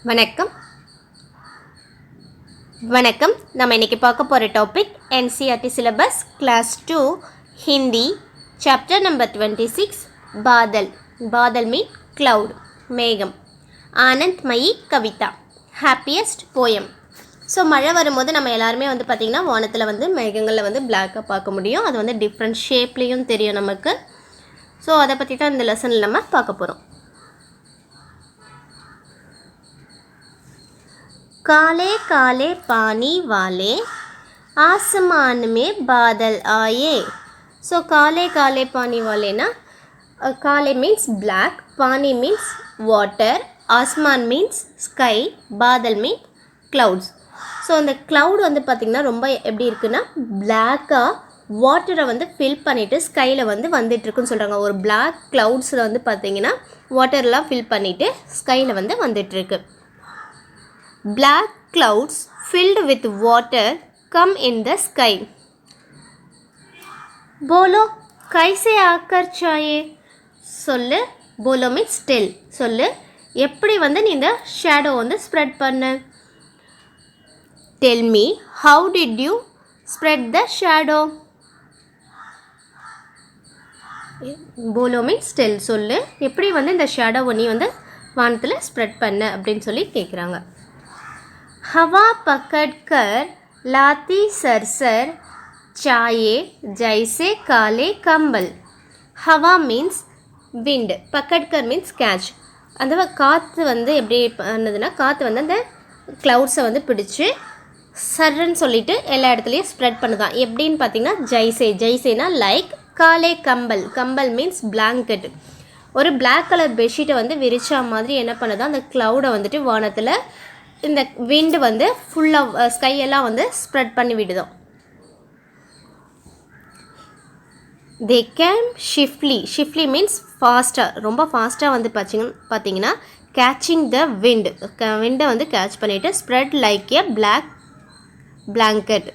வணக்கம் வணக்கம் நம்ம இன்னைக்கு பார்க்க போகிற topic NCERT syllabus class 2 Hindi chapter number 26 பாதல் பாதல் மீன் கிளவுட் மேகம் ஆனந்த் மயி கவிதா ஹாப்பியஸ்ட் போயம். ஸோ மழை வரும்போது நம்ம எல்லாருமே பார்த்திங்கன்னா வானத்தில் மேகங்களில் பிளாக்காக பார்க்க முடியும். அது டிஃப்ரெண்ட் ஷேப்லேயும் தெரியும் நமக்கு. ஸோ அதை பற்றி தான் இந்த லெசனில் நம்ம பார்க்க போகிறோம். काले काले पानी वाले आसमान में बादल आए. सो काले काले पानी वाले ना काले मीन्स ब्लैक, पानी मीन्स वाटर, आसमान मीन्स स्काई, बादल मीन क्लाउड्स. ஸோ அந்த க்ளவுட் பார்த்திங்கன்னா ரொம்ப எப்படி இருக்குன்னா பிளாக்காக வாட்டரை ஃபில் பண்ணிவிட்டு ஸ்கையில் வந்துட்டுருக்குன்னு சொல்கிறாங்க. ஒரு பிளாக் க்ளவுட்ஸில் பார்த்திங்கன்னா வாட்டர்லாம் ஃபில் பண்ணிவிட்டு ஸ்கையில் வந்துட்டுருக்கு. Black clouds filled with water come in the sky. बोलो कैसे आकर छाए. சொல்லு बोलो means tell. சொல்லு எப்படி நீ இந்த ஷேடோ ஸ்ப்ரெட் பண்ண. Tell me how did you spread the shadow. बोलो means tell. சொல்லு எப்படி இந்த ஷேடோவை நீ வானத்தில் ஸ்ப்ரெட் பண்ண அப்படின்னு சொல்லி கேட்குறாங்க. हवा पकड़कर लाती सरसर चाये जैसे काले कंबल. हवा मीन्स विंड, पकड़कर मीन्स कैच. அந்த காற்று எப்படி பண்ணதுன்னா காற்று அந்த க்ளவுட்ஸை பிடிச்சி சர்ன்னு சொல்லிட்டு எல்லா இடத்துலையும் ஸ்ப்ரெட் பண்ணுதான். எப்படின்னு பார்த்தீங்கன்னா ஜைசே, ஜைசேனா லைக், காலே கம்பல், கம்பல் மீன்ஸ் பிளாங்கெட். ஒரு பிளாக் கலர் பெட்ஷீட்டை விரிச்சா மாதிரி என்ன பண்ணுதான் அந்த க்ளவுடை வானத்தில் இந்த விண்டு ஃபுல்லாக ஸ்கையெல்லாம் ஸ்ப்ரெட் பண்ணி விடுதோம். தே கேம் ஷிஃப்ட்லி, ஷிஃப்ட்லி மீன்ஸ் ஃபாஸ்ட்டாக, ரொம்ப ஃபாஸ்ட்டாக பார்த்தீங்கன்னா கேட்சிங் த விண்டு, விண்டை கேட்ச் பண்ணிவிட்டு ஸ்ப்ரெட் லைக் ஏ பிளாக் பிளாங்கெட்,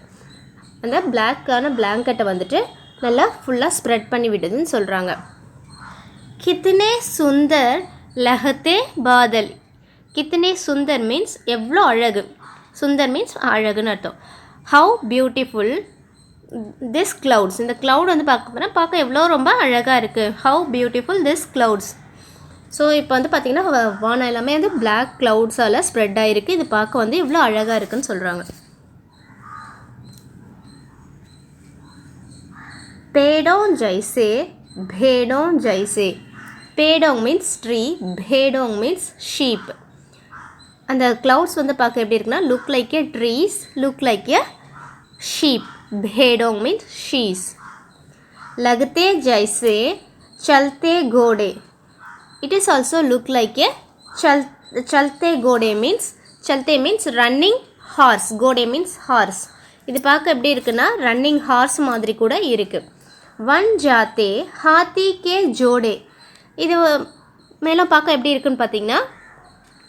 அந்த பிளாக்கான பிளாங்கெட்டை நல்லா ஃபுல்லாக ஸ்ப்ரெட் பண்ணி விடுதுன்னு சொல்கிறாங்க. கித்னே சுந்தர் லஹத்தே பாதல். கித்தனே சுந்தர் மீன்ஸ் எவ்வளோ அழகு, சுந்தர் மீன்ஸ் அழகுன்னு அர்த்தம். How beautiful this clouds. இந்த க்ளவுட் பார்க்க எவ்வளோ ரொம்ப அழகாக இருக்குது. How beautiful this clouds. So இப்போ பார்த்திங்கன்னா வானம் எல்லாமே பிளாக் க்ளவுட்ஸால் ஸ்ப்ரெட் ஆகிருக்கு. இது பார்க்க இவ்வளோ அழகாக இருக்குதுன்னு சொல்கிறாங்க. பேடோங் ஜைசே பேடோங் ஜைசே. பேடோங் மீன்ஸ் ட்ரீ, பேடோங் மீன்ஸ் ஷீப். அந்த க்ளவுட்ஸ் பார்க்க எப்படி இருக்குன்னா look like a trees, look like a sheep. பேடோங் மீன்ஸ் ஷீஸ். லகத்தே ஜைசே சல்தே கோடே. It is also look like a சல்தே கோடே மீன்ஸ், சல்தே மீன்ஸ் ரன்னிங் ஹார்ஸ், கோடே மீன்ஸ் ஹார்ஸ். இது பார்க்க எப்படி இருக்குன்னா ரன்னிங் ஹார்ஸ் மாதிரி கூட இருக்குது. வன் ஜாத்தே ஹாத்தி கே ஜோடே. இது மேலும் பார்க்க எப்படி இருக்குன்னு பார்த்தீங்கன்னா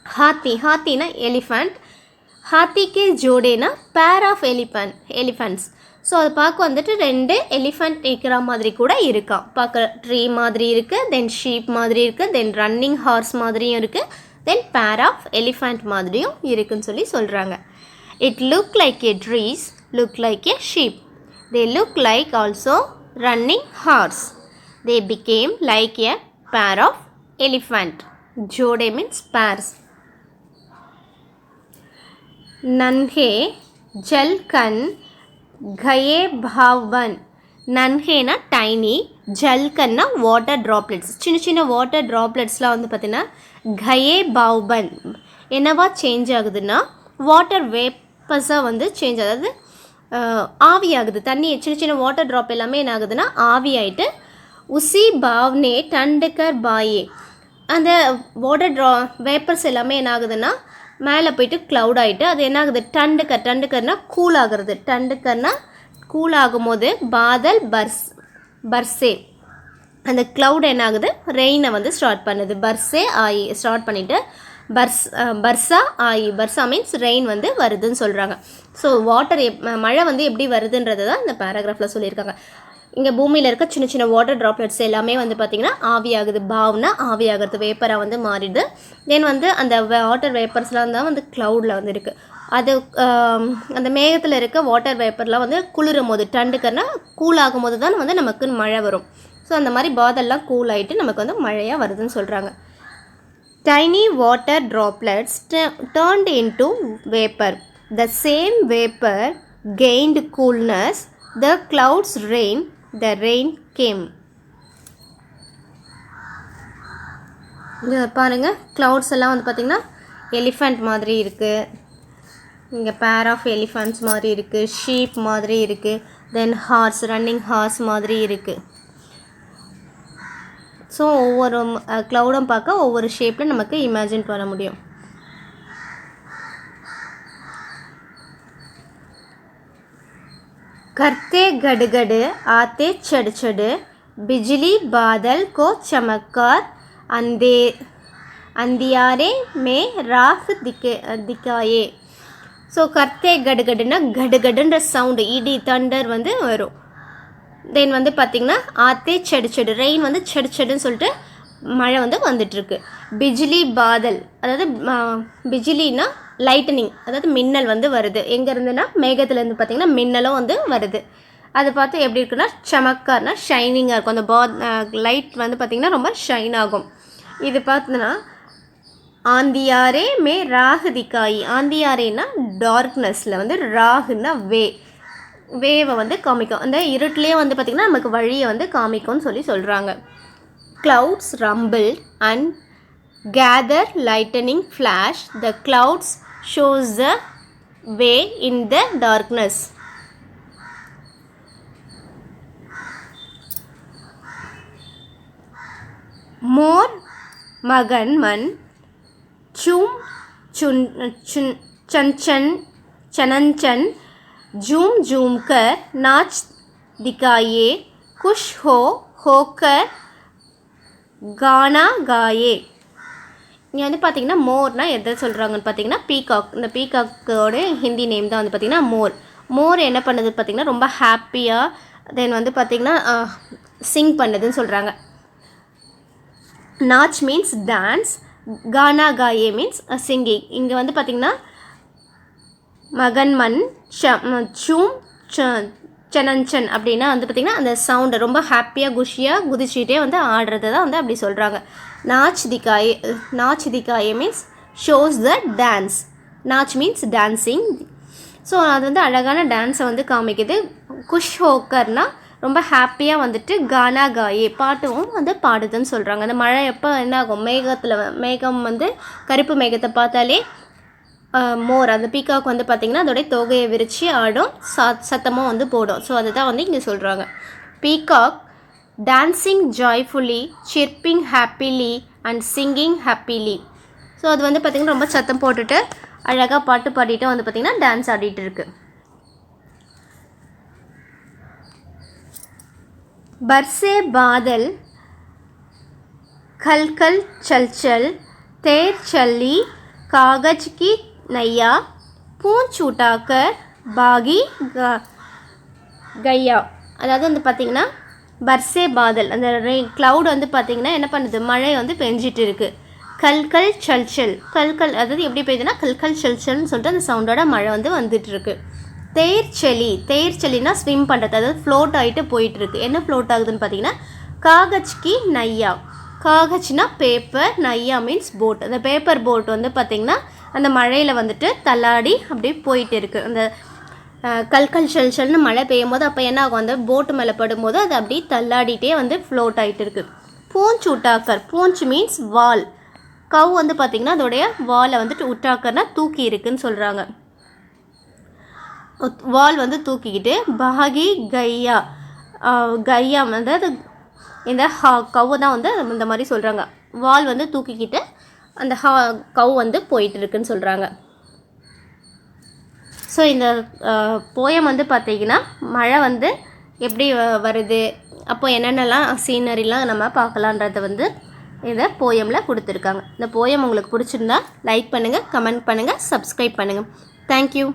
ஹாத்தி, ஹாத்தினா elephant, ஹாத்திக்கே ஜோடேனா pair of elephants. So அது பார்க்க ரெண்டு எலிஃபண்ட் நிற்கிற மாதிரி கூட இருக்கா. பார்க்க ட்ரீ மாதிரி இருக்குது, தென் ஷீப் மாதிரி இருக்குது, தென் ரன்னிங் ஹார்ஸ் மாதிரியும் இருக்குது, தென் பேர் ஆஃப் எலிஃபண்ட் மாதிரியும் இருக்குதுன்னு சொல்லி சொல்கிறாங்க. It look like a trees, look like a sheep. They look like also running horse. They became like a pair of elephant. ஜோடே மீன்ஸ் பேர்ஸ். नन्हे जलकन गए भावन. नन्हेना டைனி, ஜல்கன்னா வாட்டர் ட்ராப்லெட்ஸ், சின்ன சின்ன வாட்டர் ட்ராப்லெட்ஸ்லாம் பார்த்தீங்கன்னா கயே பாவ்பன் என்னவா சேஞ்ச் ஆகுதுன்னா வாட்டர் வேப்பர்ஸாக சேஞ்ச், அதாவது ஆவி ஆகுது. தண்ணி சின்ன சின்ன வாட்டர் ட்ராப் எல்லாமே என்ன ஆகுதுன்னா ஆவி ஆகிட்டு உசி பாவ்னே டண்டுக்கர் பாயே. அந்த வாட்டர் வேப்பர்ஸ் எல்லாமே என்ன ஆகுதுன்னா மேலே போயிட்டு க்ளவுட் ஆகிட்டு அது என்ன ஆகுது டண்டுக்கர், டண்டுக்கர்னா கூல் ஆகுறது. டண்டுக்கர்னா கூல் ஆகும்போது பாதல் பர்ஸே, அந்த க்ளவுட் என்ன ஆகுது ரெயினை ஸ்டார்ட் பண்ணுது. பர்ஸே ஆயி ஸ்டார்ட் பண்ணிவிட்டு பர்ஸா ஆயி, பர்ஸா மீன்ஸ் ரெயின் வருதுன்னு சொல்கிறாங்க. ஸோ வாட்டர் மழை எப்படி வருதுன்றது தான் இந்த பேராகிராஃபில் சொல்லியிருக்காங்க. இங்கே பூமியில் இருக்க சின்ன சின்ன வாட்டர் ட்ராப்லெட்ஸ் எல்லாமே வந்து பார்த்திங்கன்னா ஆவியாகுது. பாவ்னா ஆவியாகிறது, வேப்பராக வந்து மாறிடுது. தென் வந்து அந்த வாட்டர் வேப்பர்ஸ்லாம் தான் வந்து க்ளவுடில் வந்து இருக்குது. அது அந்த மேகத்தில் இருக்க வாட்டர் வேப்பர்லாம் வந்து குளிரும் போது டண்டுக்கன்னா கூல் ஆகும் போது தான் வந்து நமக்கு மழை வரும். ஸோ அந்த மாதிரி பாதெல்லாம் கூல் ஆகிட்டு நமக்கு வந்து மழையாக வருதுன்னு சொல்கிறாங்க. Tiny water droplets turned into vapor. The same vapor gained coolness. The clouds rain. The rain came. இங்கே பாருங்கள், க்ளவுட்ஸ் எல்லாம் வந்து பார்த்திங்கன்னா எலிஃபண்ட் மாதிரி இருக்குது. இங்கே பேர் ஆஃப் எலிஃபண்ட்ஸ் மாதிரி இருக்குது, ஷீப் மாதிரி இருக்குது, தென் ஹார்ஸ், ரன்னிங் ஹார்ஸ் மாதிரி இருக்குது. ஸோ ஒவ்வொரு க்ளவுடும் பார்க்க ஒவ்வொரு ஷேப்பில் நமக்கு இமேஜின் பண்ண முடியும். करते गड़गड़ आते चढ़ चढ़ बिजली बादल को चमककर अंधियारे में राह दिखाए. ஸோ கர்த்தே கடுகடுன்னா கடுகடுன்ற சவுண்டு, இடி தண்டர் வந்து வரும். தென் வந்து பார்த்திங்கன்னா ஆத்தே செடு செடு, ரெயின் வந்து செடு செடுன்னு சொல்லிட்டு மழை வந்து வந்துட்டுருக்கு. பிஜிலி பாதல், அதாவது பிஜிலின்னா லைட்டனிங், அதாவது மின்னல் வந்து வருது. எங்கேருந்துன்னா மேகத்துலேருந்து பார்த்திங்கன்னா மின்னலும் வந்து வருது. அதை பார்த்து எப்படி இருக்குன்னா சமக்கார்னா ஷைனிங்காக இருக்கும். அந்த லைட் வந்து பார்த்திங்கன்னா ரொம்ப ஷைன் ஆகும். இது பார்த்தோன்னா ஆந்தியாரே மே ராகு திக்காயி, ஆந்தியாரேனா டார்க்னஸில் வந்து ராகுன்னா வேவை வந்து காமிக்கும். அந்த இருட்டிலே வந்து பார்த்திங்கன்னா நமக்கு வழியை வந்து காமிக்கும்னு சொல்கிறாங்க. clouds rumble and gather lightning flash. The clouds shows the way in the darkness. More magan man chum chun chun chan chan chananchan झूम झूम कर नाच दिखाए, खुश होकर गाना गाए. இங்கே வந்து பார்த்திங்கன்னா மோர்னா எதை சொல்கிறாங்கன்னு பார்த்திங்கன்னா பீகாக். இந்த பீகாக்கோட ஹிந்தி நேம் தான் வந்து பார்த்திங்கன்னா மோர் என்ன பண்ணுது பார்த்திங்கன்னா ரொம்ப ஹாப்பியாக தென் வந்து பார்த்திங்கன்னா சிங் பண்ணுதுன்னு சொல்கிறாங்க. நாச் மீன்ஸ் டான்ஸ், கானா காயே மீன்ஸ் சிங்கிங். இங்கே வந்து பார்த்திங்கன்னா மகன்மன் சூம் சனஞ்சன் அப்படின்னா வந்து பார்த்திங்கன்னா அந்த சவுண்டு ரொம்ப ஹாப்பியாக குஷியாக குதிச்சுட்டே வந்து ஆடுறது தான் வந்து அப்படி சொல்கிறாங்க. நாச் திக்காயே மீன்ஸ் ஷோஸ் த டான்ஸ். நாச் மீன்ஸ் டான்ஸிங். ஸோ அது வந்து அழகான டான்ஸை வந்து காமிக்குது. குஷ் ஹோக்கர்னா ரொம்ப ஹாப்பியாக வந்துட்டு கானா காயே பாட்டும் வந்து பாடுதுன்னு சொல்கிறாங்க. அந்த மழை எப்போ என்ன ஆகும், மேகம் வந்து கருப்பு மேகத்தை பார்த்தாலே மோர் அந்த பீகாக் வந்து பார்த்திங்கன்னா அதோடைய தொகையை விரித்து ஆடும், சத்தமாக வந்து போடும். ஸோ அதுதான் வந்து இங்கே சொல்கிறாங்க. Peacock dancing joyfully, chirping happily and singing happily. So அது வந்து பார்த்திங்கன்னா ரொம்ப சத்தம் போட்டுட்டு அழகாக பாட்டு பாடிட்டு வந்து பார்த்திங்கன்னா டான்ஸ் ஆடிட்டு இருக்கு. बरसे बादल खल खल चल चल, तैर चली कागज की नैया, पूंछ उठाकर बागी गैया. அதாவது வந்து பார்த்திங்கன்னா பர்சே பாதல், அந்த க்ளவுட் வந்து பார்த்திங்கன்னா என்ன பண்ணுது, மழை வந்து பெஞ்சிட்டு இருக்குது. கல்கல் சல்சல், கல்கல் அதாவது எப்படி பெய்யுதுன்னா கல்கல் சல்சல்னு சொல்லிட்டு அந்த சவுண்டோட மழை வந்து வந்துட்டுருக்கு. தேர்ச்சலினா ஸ்விம் பண்ணுறது, அதாவது ஃப்ளோட் ஆகிட்டு போயிட்டுருக்கு. என்ன ஃப்ளோட் ஆகுதுன்னு பார்த்தீங்கன்னா காகஜ்கி நையா. காகஜ்னா பேப்பர், நையா மீன்ஸ் போட். அந்த பேப்பர் போட் வந்து பார்த்திங்கன்னா அந்த மழையில் வந்துட்டு தள்ளாடி அப்படியே போயிட்டு இருக்குது. அந்த கல்கல் ஷல்ஷல்னு மழை பெய்யும் போது அப்போ என்ன ஆகும், அந்த போட்டு மேலே படும்போது அது அப்படியே தள்ளாடிட்டே வந்து ஃப்ளோட் ஆகிட்டு இருக்குது. பூஞ்ச் உட்டாக்கர், பூஞ்ச் மீன்ஸ் வால். கவ் வந்து பார்த்திங்கன்னா அதோடைய வாலை வந்துட்டு உட்டாக்கர்னா தூக்கி இருக்குன்னு சொல்கிறாங்க. வால் வந்து தூக்கிக்கிட்டு பாகி கையா, கையா அதாவது இந்த கவு தான் வந்து இந்த மாதிரி சொல்கிறாங்க. வால் வந்து தூக்கிக்கிட்டு அந்த கவு வந்து போயிட்டு இருக்குன்னு சொல்கிறாங்க. ஸோ இந்த போயம் வந்து பார்த்திங்கன்னா மழை வந்து எப்படி வருது, அப்போ என்னென்னலாம் சீனரிலாம் நம்ம பார்க்கலான்றதை வந்து இதை போயமில் கொடுத்துருக்காங்க. இந்த போயம் உங்களுக்கு பிடிச்சிருந்தா லைக் பண்ணுங்கள், கமெண்ட் பண்ணுங்கள், சப்ஸ்கிரைப் பண்ணுங்கள். தேங்க்யூ.